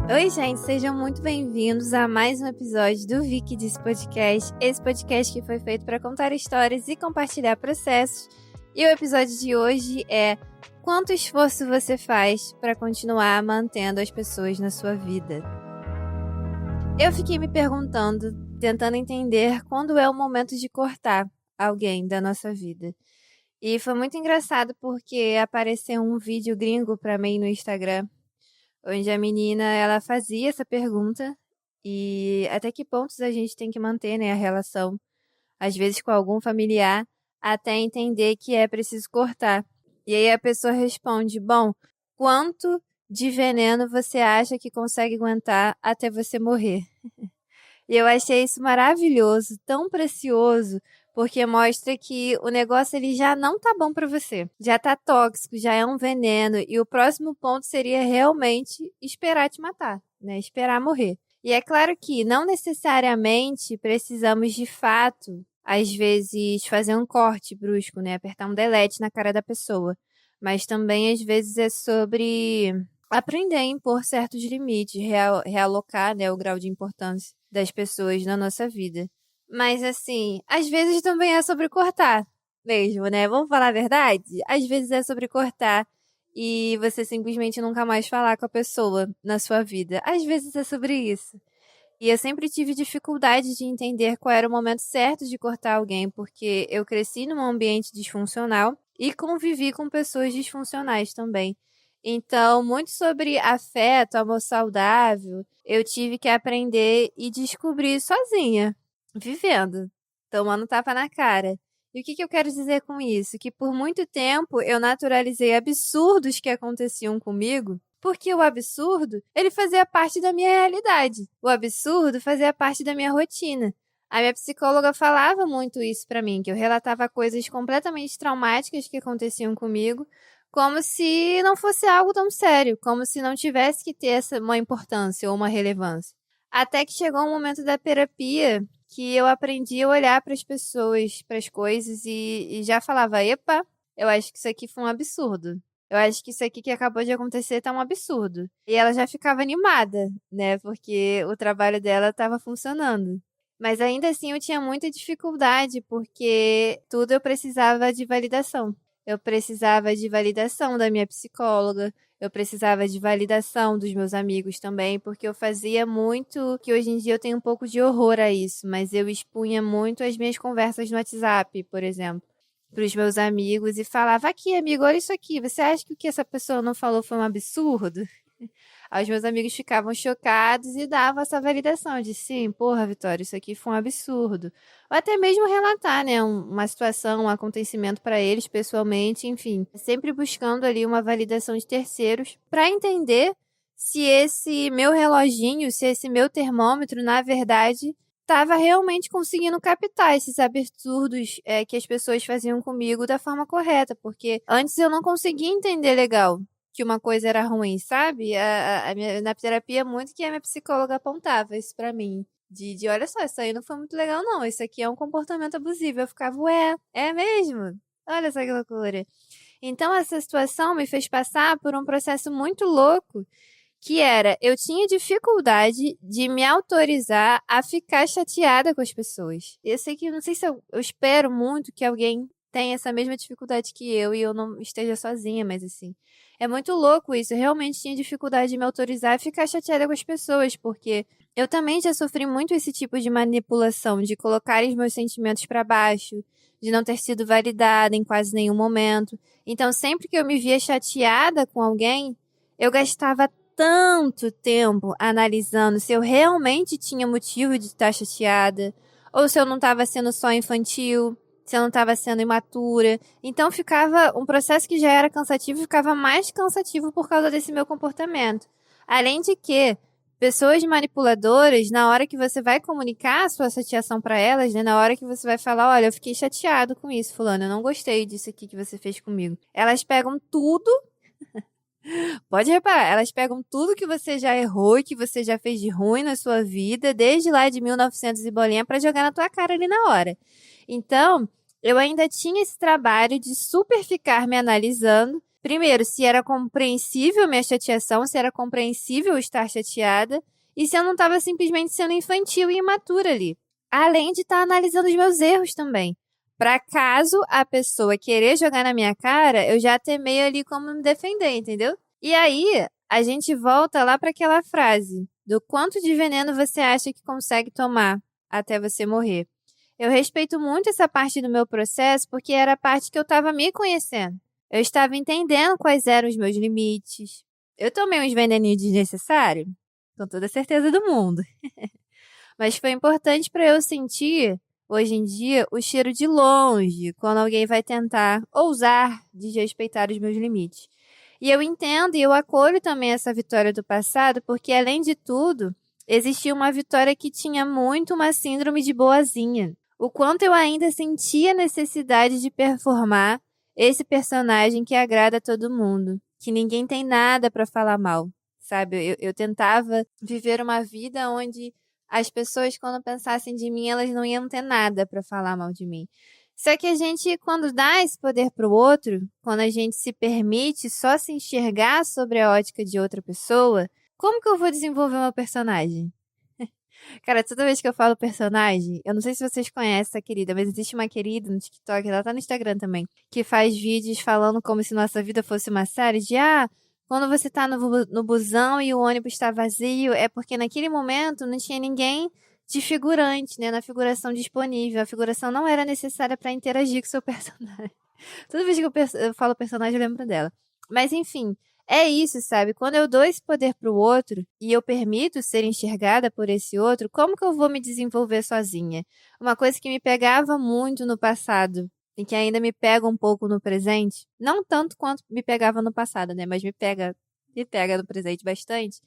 Oi, gente, sejam muito bem-vindos a mais um episódio do Vicky Diz Podcast. Esse podcast que foi feito para contar histórias e compartilhar processos. E o episódio de hoje é: quanto esforço você faz para continuar mantendo as pessoas na sua vida? Eu fiquei me perguntando, tentando entender quando é o momento de cortar alguém da nossa vida. E foi muito engraçado porque apareceu um vídeo gringo para mim no Instagram, onde a menina ela fazia essa pergunta e até que pontos a gente tem que manter, né, a relação, às vezes com algum familiar, até entender que é preciso cortar. E aí a pessoa responde: bom, quanto de veneno você acha que consegue aguentar até você morrer? E eu achei isso maravilhoso, tão precioso, porque mostra que o negócio ele já não tá bom pra você. Já tá tóxico, já é um veneno, e o próximo ponto seria realmente esperar te matar, né? Esperar morrer. E é claro que não necessariamente precisamos de fato, às vezes, fazer um corte brusco, né? Apertar um delete na cara da pessoa. Mas também às vezes é sobre aprender a impor certos limites, realocar, né, o grau de importância das pessoas na nossa vida. Mas assim, às vezes também é sobre cortar mesmo, né? Vamos falar a verdade? Às vezes é sobre cortar e você simplesmente nunca mais falar com a pessoa na sua vida. Às vezes é sobre isso. E eu sempre tive dificuldade de entender qual era o momento certo de cortar alguém, porque eu cresci num ambiente disfuncional e convivi com pessoas disfuncionais também. Então, muito sobre afeto, amor saudável, eu tive que aprender e descobrir sozinha, vivendo, tomando tapa na cara. E o que eu quero dizer com isso? Que por muito tempo eu naturalizei absurdos que aconteciam comigo, porque o absurdo, ele fazia parte da minha realidade. O absurdo fazia parte da minha rotina. A minha psicóloga falava muito isso pra mim, que eu relatava coisas completamente traumáticas que aconteciam comigo, como se não fosse algo tão sério, como se não tivesse que ter uma importância ou uma relevância. Até que chegou um momento da terapia que eu aprendi a olhar para as pessoas, para as coisas e já falava: epa, eu acho que isso aqui foi um absurdo. Eu acho que isso aqui que acabou de acontecer tá um absurdo. E ela já ficava animada, né? Porque o trabalho dela estava funcionando. Mas ainda assim eu tinha muita dificuldade, porque tudo eu precisava de validação. Eu precisava de validação da minha psicóloga, eu precisava de validação dos meus amigos também, porque eu fazia muito, que hoje em dia eu tenho um pouco de horror a isso, mas eu expunha muito as minhas conversas no WhatsApp, por exemplo, para os meus amigos e falava: aqui, amigo, olha isso aqui, você acha que o que essa pessoa não falou foi um absurdo? Aí os meus amigos ficavam chocados e davam essa validação de sim, porra, Vitória, isso aqui foi um absurdo. Ou até mesmo relatar, né, uma situação, um acontecimento para eles pessoalmente, enfim, sempre buscando ali uma validação de terceiros para entender se esse meu reloginho, se esse meu termômetro, na verdade, estava realmente conseguindo captar esses absurdos que as pessoas faziam comigo da forma correta, porque antes eu não conseguia entender legal que uma coisa era ruim, sabe? Na terapia, muito que a minha psicóloga apontava isso pra mim. De olha só, isso aí não foi muito legal, não. Isso aqui é um comportamento abusivo. Eu ficava, ué, é mesmo? Olha só que loucura. Então, essa situação me fez passar por um processo muito louco, que era, eu tinha dificuldade de me autorizar a ficar chateada com as pessoas. Eu sei que, não sei se eu espero muito que alguém tenha essa mesma dificuldade que eu e eu não esteja sozinha, mas assim, é muito louco isso. Eu realmente tinha dificuldade de me autorizar a ficar chateada com as pessoas, porque eu também já sofri muito esse tipo de manipulação, de colocar os meus sentimentos para baixo, de não ter sido validada em quase nenhum momento. Então, sempre que eu me via chateada com alguém, eu gastava tanto tempo analisando se eu realmente tinha motivo de estar chateada, ou se eu não estava sendo só infantil, se eu não estava sendo imatura. Então ficava um processo que já era cansativo, ficava mais cansativo por causa desse meu comportamento. Além de que pessoas manipuladoras, na hora que você vai comunicar a sua chateação para elas, né, na hora que você vai falar: olha, eu fiquei chateado com isso, fulano, eu não gostei disso aqui que você fez comigo. Elas pegam tudo. Pode reparar, elas pegam tudo que você já errou e que você já fez de ruim na sua vida, desde lá de 1900 e bolinha, pra jogar na tua cara ali na hora. Então, eu ainda tinha esse trabalho de super ficar me analisando, primeiro, se era compreensível minha chateação, se era compreensível eu estar chateada e se eu não estava simplesmente sendo infantil e imatura ali. Além de estar analisando os meus erros também. Para caso a pessoa querer jogar na minha cara, eu já ter meio ali como me defender, entendeu? E aí, a gente volta lá para aquela frase do quanto de veneno você acha que consegue tomar até você morrer. Eu respeito muito essa parte do meu processo porque era a parte que eu estava me conhecendo. Eu estava entendendo quais eram os meus limites. Eu tomei uns veneninhos desnecessários? Com toda a certeza do mundo. Mas foi importante para eu sentir, hoje em dia, o cheiro de longe, quando alguém vai tentar ousar desrespeitar os meus limites. E eu entendo e eu acolho também essa vitória do passado, porque, além de tudo, existia uma vitória que tinha muito uma síndrome de boazinha. O quanto eu ainda sentia a necessidade de performar esse personagem que agrada a todo mundo, que ninguém tem nada para falar mal, sabe? Eu tentava viver uma vida onde as pessoas, quando pensassem de mim, elas não iam ter nada para falar mal de mim. Só que a gente, quando dá esse poder pro outro, quando a gente se permite só se enxergar sobre a ótica de outra pessoa, como que eu vou desenvolver meu personagem? Cara, toda vez que eu falo personagem, eu não sei se vocês conhecem essa querida, mas existe uma querida no TikTok, ela tá no Instagram também, que faz vídeos falando como se nossa vida fosse uma série de, quando você tá no busão e o ônibus tá vazio, é porque naquele momento não tinha ninguém de figurante, né, na figuração disponível. A figuração não era necessária pra interagir com o seu personagem. Toda vez que eu falo personagem, eu lembro dela. Mas enfim, é isso, sabe? Quando eu dou esse poder pro outro e eu permito ser enxergada por esse outro, como que eu vou me desenvolver sozinha? Uma coisa que me pegava muito no passado e que ainda me pega um pouco no presente, não tanto quanto me pegava no passado, né? Mas me pega no presente bastante,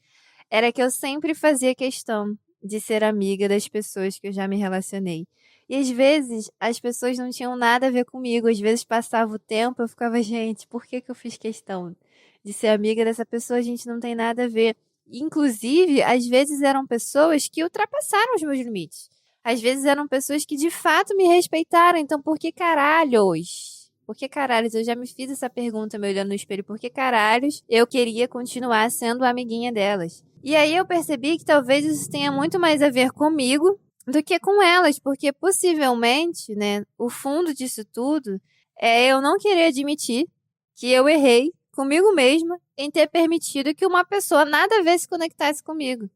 era que eu sempre fazia questão de ser amiga das pessoas que eu já me relacionei. E às vezes as pessoas não tinham nada a ver comigo, às vezes passava o tempo, eu ficava, gente, por que que eu fiz questão de ser amiga dessa pessoa? A gente não tem nada a ver. Inclusive, às vezes eram pessoas que ultrapassaram os meus limites. Às vezes eram pessoas que de fato me respeitaram. Então, por que caralhos? Por que caralhos? Eu já me fiz essa pergunta me olhando no espelho. Por que caralhos eu queria continuar sendo amiguinha delas? E aí eu percebi que talvez isso tenha muito mais a ver comigo do que com elas, porque possivelmente, né, o fundo disso tudo é eu não querer admitir que eu errei comigo mesma em ter permitido que uma pessoa nada a ver se conectasse comigo.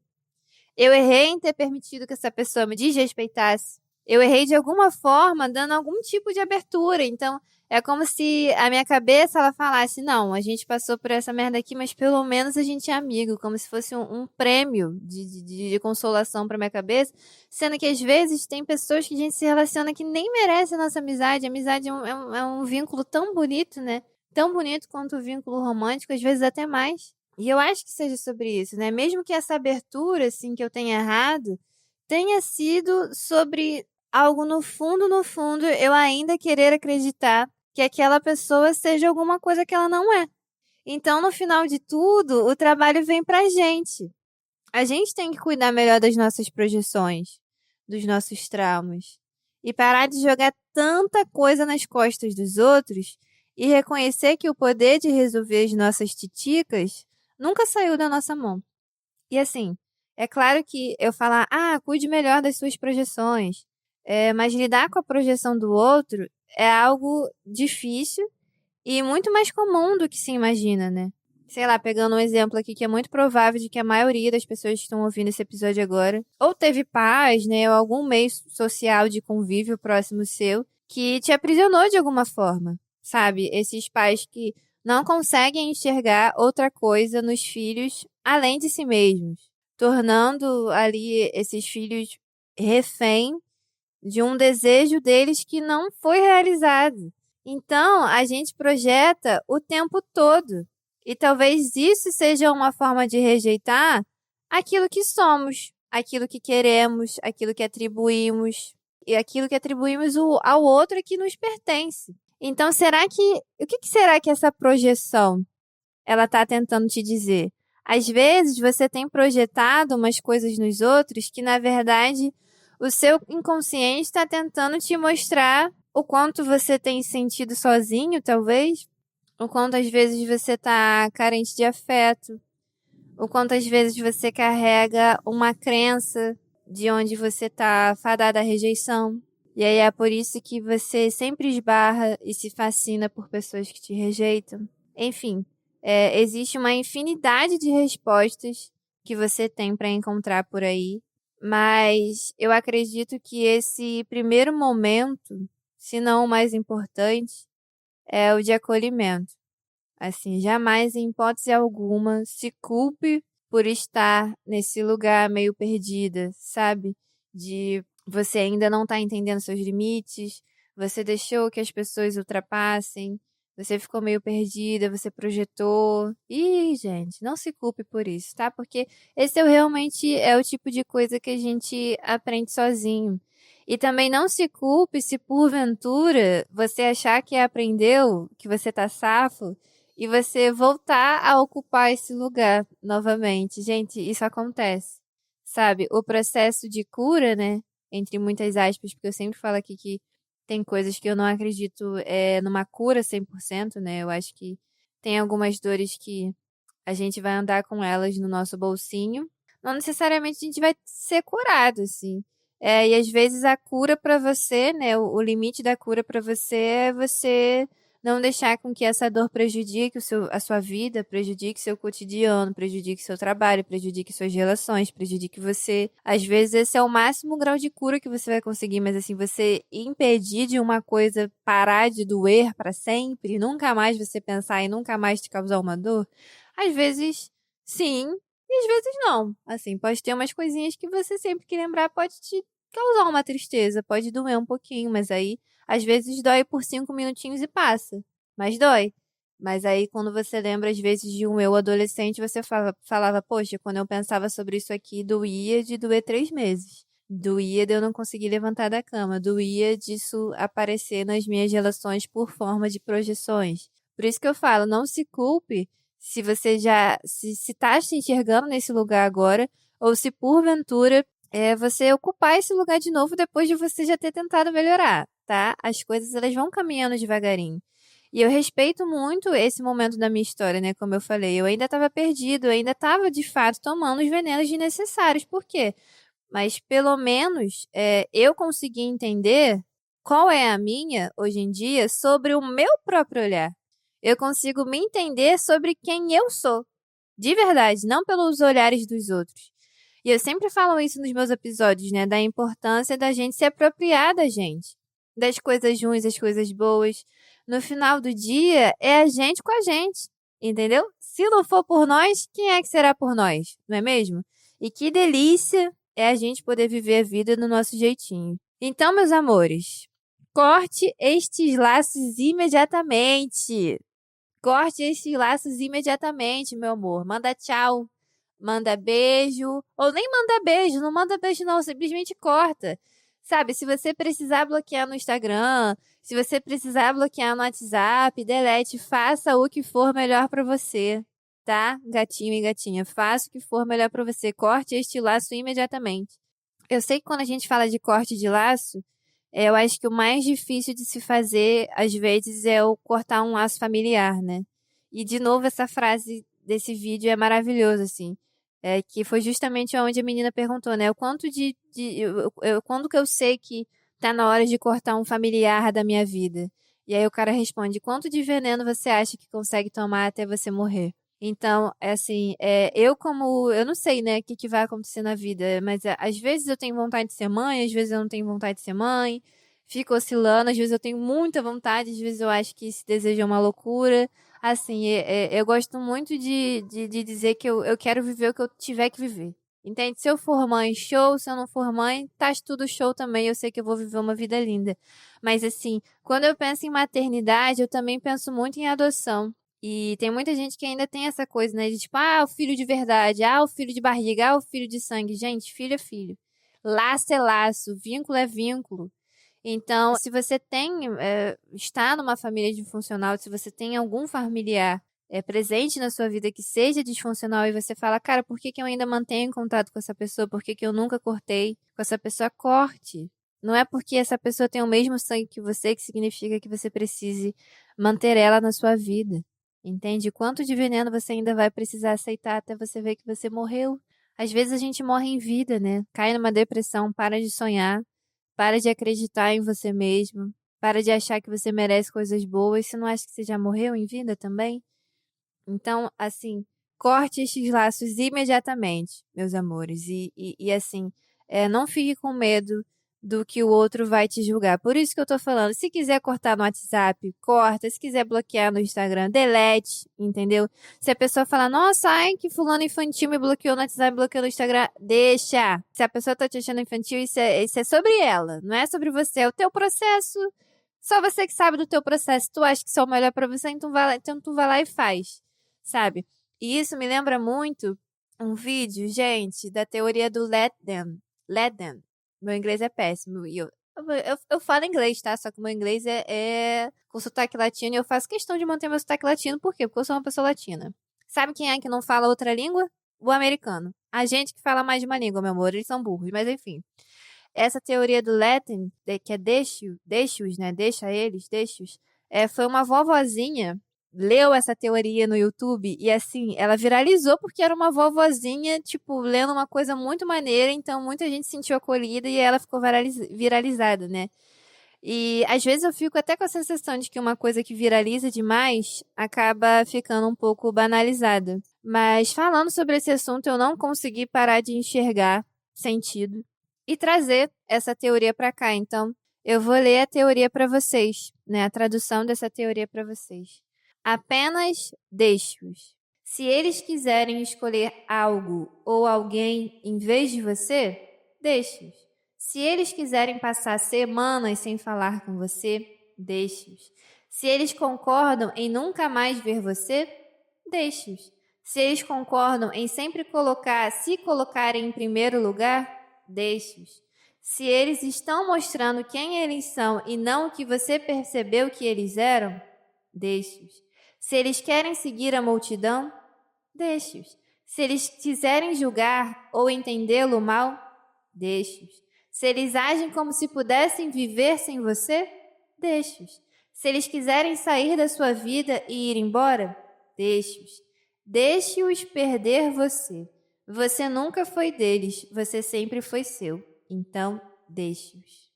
Eu errei em ter permitido que essa pessoa me desrespeitasse. Eu errei de alguma forma, dando algum tipo de abertura. Então, é como se a minha cabeça, ela falasse, não, a gente passou por essa merda aqui, mas pelo menos a gente é amigo. Como se fosse um prêmio de consolação pra minha cabeça. Sendo que, às vezes, tem pessoas que a gente se relaciona que nem merece a nossa amizade. A amizade é um vínculo tão bonito, né? Tão bonito quanto o vínculo romântico, às vezes até mais. E eu acho que seja sobre isso, né? Mesmo que essa abertura, assim, que eu tenha errado, tenha sido sobre algo no fundo, eu ainda querer acreditar que aquela pessoa seja alguma coisa que ela não é. Então, no final de tudo, o trabalho vem pra gente. A gente tem que cuidar melhor das nossas projeções, dos nossos traumas. E parar de jogar tanta coisa nas costas dos outros e reconhecer que o poder de resolver as nossas titicas nunca saiu da nossa mão. E assim, é claro que eu falar, cuide melhor das suas projeções, mas lidar com a projeção do outro é algo difícil e muito mais comum do que se imagina, né? Sei lá, pegando um exemplo aqui que é muito provável de que a maioria das pessoas que estão ouvindo esse episódio agora ou teve pais, né, ou algum meio social de convívio próximo seu que te aprisionou de alguma forma, sabe? Esses pais que não conseguem enxergar outra coisa nos filhos além de si mesmos, tornando ali esses filhos refém de um desejo deles que não foi realizado. Então, a gente projeta o tempo todo. E talvez isso seja uma forma de rejeitar aquilo que somos, aquilo que queremos, aquilo que atribuímos, e aquilo que atribuímos ao outro que nos pertence. Então, o que será que essa projeção ela está tentando te dizer? Às vezes, você tem projetado umas coisas nos outros que, na verdade, o seu inconsciente está tentando te mostrar o quanto você tem sentido sozinho, talvez, o quanto às vezes você tá carente de afeto, o quanto às vezes você carrega uma crença de onde você tá fadada à rejeição. E aí é por isso que você sempre esbarra e se fascina por pessoas que te rejeitam. Enfim, existe uma infinidade de respostas que você tem para encontrar por aí, mas eu acredito que esse primeiro momento, se não o mais importante, é o de acolhimento. Assim, jamais, em hipótese alguma, se culpe por estar nesse lugar meio perdida, sabe? De você ainda não estar entendendo seus limites, você deixou que as pessoas ultrapassem, você ficou meio perdida, você projetou. E, gente, não se culpe por isso, tá? Porque esse realmente é o tipo de coisa que a gente aprende sozinho. E também não se culpe se porventura você achar que aprendeu, que você tá safo e você voltar a ocupar esse lugar novamente. Gente, isso acontece. Sabe? O processo de cura, né? Entre muitas aspas, porque eu sempre falo aqui que tem coisas que eu não acredito numa cura 100%, né? Eu acho que tem algumas dores que a gente vai andar com elas no nosso bolsinho. Não necessariamente a gente vai ser curado, assim. E às vezes a cura pra você, né? O limite da cura pra você é você não deixar com que essa dor prejudique a sua vida, prejudique seu cotidiano, prejudique seu trabalho, prejudique suas relações, prejudique você. Às vezes esse é o máximo grau de cura que você vai conseguir, mas assim, você impedir de uma coisa parar de doer pra sempre, nunca mais você pensar e nunca mais te causar uma dor, às vezes sim, e às vezes não. Assim, pode ter umas coisinhas que você sempre que lembrar pode te causar uma tristeza, pode doer um pouquinho, mas aí às vezes dói por 5 minutinhos e passa, mas dói. Mas aí quando você lembra às vezes de um eu adolescente, você falava, poxa, quando eu pensava sobre isso aqui, doía de doer 3 meses. Doía de eu não conseguir levantar da cama, doía disso aparecer nas minhas relações por forma de projeções. Por isso que eu falo, não se culpe se você já se tá se enxergando nesse lugar agora, ou se porventura você ocupar esse lugar de novo depois de você já ter tentado melhorar, tá? As coisas elas vão caminhando devagarinho. E eu respeito muito esse momento da minha história, né? Como eu falei, eu ainda estava perdido, eu ainda estava de fato tomando os venenos desnecessários. Por quê? Mas pelo menos eu consegui entender qual é a minha, hoje em dia, sobre o meu próprio olhar. Eu consigo me entender sobre quem eu sou, de verdade, não pelos olhares dos outros. E eu sempre falo isso nos meus episódios, né? Da importância da gente se apropriar da gente, das coisas ruins, das coisas boas. No final do dia, é a gente com a gente, entendeu? Se não for por nós, quem é que será por nós, não é mesmo? E que delícia é a gente poder viver a vida do nosso jeitinho. Então, meus amores, corte estes laços imediatamente. Corte estes laços imediatamente, meu amor. Manda tchau, manda beijo, ou nem manda beijo, não manda beijo não, simplesmente corta. Sabe, se você precisar bloquear no Instagram, se você precisar bloquear no WhatsApp, delete, faça o que for melhor pra você, tá? Gatinho e gatinha, faça o que for melhor pra você, corte este laço imediatamente. Eu sei que quando a gente fala de corte de laço, eu acho que o mais difícil de se fazer, às vezes, é o cortar um laço familiar, né? E, de novo, essa frase desse vídeo é maravilhosa, assim. Que foi justamente onde a menina perguntou, né? O quanto quando que eu sei que tá na hora de cortar um familiar da minha vida? E aí o cara responde, quanto de veneno você acha que consegue tomar até você morrer? Então, é assim, eu não sei, né, o que vai acontecer na vida, mas às vezes eu tenho vontade de ser mãe, às vezes eu não tenho vontade de ser mãe, fico oscilando, às vezes eu tenho muita vontade, às vezes eu acho que esse desejo é uma loucura. Assim, eu gosto muito de dizer que eu quero viver o que eu tiver que viver. Entende? Se eu for mãe, show. Se eu não for mãe, tá tudo show também. Eu sei que eu vou viver uma vida linda. Mas assim, quando eu penso em maternidade, eu também penso muito em adoção. E tem muita gente que ainda tem essa coisa, né? De tipo, o filho de verdade, o filho de barriga, o filho de sangue. Gente, filho é filho. Laço é laço, vínculo é vínculo. Então, se você está numa família disfuncional, se você tem algum familiar presente na sua vida que seja disfuncional e você fala, cara, por que que eu ainda mantenho contato com essa pessoa? Por que que eu nunca cortei com essa pessoa? Corte. Não é porque essa pessoa tem o mesmo sangue que você que significa que você precise manter ela na sua vida. Entende? Quanto de veneno você ainda vai precisar aceitar até você ver que você morreu? Às vezes a gente morre em vida, né? Cai numa depressão, para de sonhar, para de acreditar em você mesmo, para de achar que você merece coisas boas. Você não acha que você já morreu em vida também? Então, assim, corte estes laços imediatamente, meus amores. E assim, não fique com medo do que o outro vai te julgar. Por isso que eu tô falando, se quiser cortar no WhatsApp, corta. Se quiser bloquear no Instagram, delete, entendeu? Se a pessoa falar, nossa, ai, que fulano infantil me bloqueou no WhatsApp, bloqueou no Instagram, deixa. Se a pessoa tá te achando infantil, isso é sobre ela, não é sobre você, é o teu processo. Só você que sabe do teu processo. Tu acha que isso é o melhor pra você, então tu vai lá e faz, sabe? E isso me lembra muito um vídeo, gente, da teoria do Let Them. Let Them. Meu inglês é péssimo. E eu falo inglês, tá? Só que meu inglês é com sotaque latino. E eu faço questão de manter meu sotaque latino. Por quê? Porque eu sou uma pessoa latina. Sabe quem é que não fala outra língua? O americano. A gente que fala mais de uma língua, meu amor. Eles são burros, mas enfim. Essa teoria do Latin, que é deixa-os, né? Deixa eles, deixa-os. Foi uma vovozinha leu essa teoria no YouTube e assim, ela viralizou porque era uma vovozinha, tipo, lendo uma coisa muito maneira, então muita gente se sentiu acolhida e ela ficou viralizada, né? E às vezes eu fico até com a sensação de que uma coisa que viraliza demais acaba ficando um pouco banalizada. Mas falando sobre esse assunto, eu não consegui parar de enxergar sentido e trazer essa teoria para cá. Então, eu vou ler a teoria para vocês, né? A tradução dessa teoria para vocês. Apenas deixe-os. Se eles quiserem escolher algo ou alguém em vez de você, deixe-os. Se eles quiserem passar semanas sem falar com você, deixe-os. Se eles concordam em nunca mais ver você, deixe-os. Se eles concordam em sempre se colocarem em primeiro lugar, deixe-os. Se eles estão mostrando quem eles são e não o que você percebeu que eles eram, deixe-os. Se eles querem seguir a multidão, deixe-os. Se eles quiserem julgar ou entendê-lo mal, deixe-os. Se eles agem como se pudessem viver sem você, deixe-os. Se eles quiserem sair da sua vida e ir embora, deixe-os. Deixe-os perder você. Você nunca foi deles, você sempre foi seu. Então, deixe-os.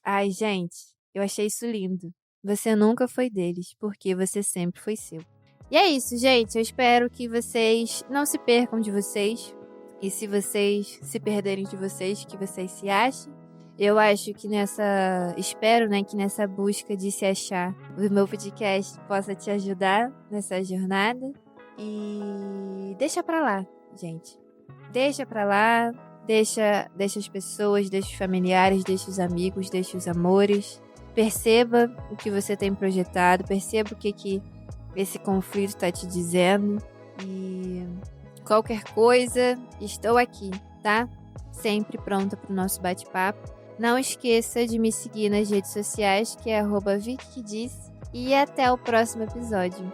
Ai, gente, eu achei isso lindo. Você nunca foi deles, porque você sempre foi seu. E é isso, gente. Eu espero que vocês não se percam de vocês. E se vocês se perderem de vocês, que vocês se achem. Eu acho que espero, né, que nessa busca de se achar, o meu podcast possa te ajudar nessa jornada. E deixa pra lá, gente. Deixa pra lá. Deixa as pessoas, deixa os familiares, deixa os amigos, deixa os amores. Perceba o que você tem projetado, perceba o que esse conflito está te dizendo. E qualquer coisa, estou aqui, tá? Sempre pronta para o nosso bate-papo. Não esqueça de me seguir nas redes sociais, que é @vickydiz. E até o próximo episódio.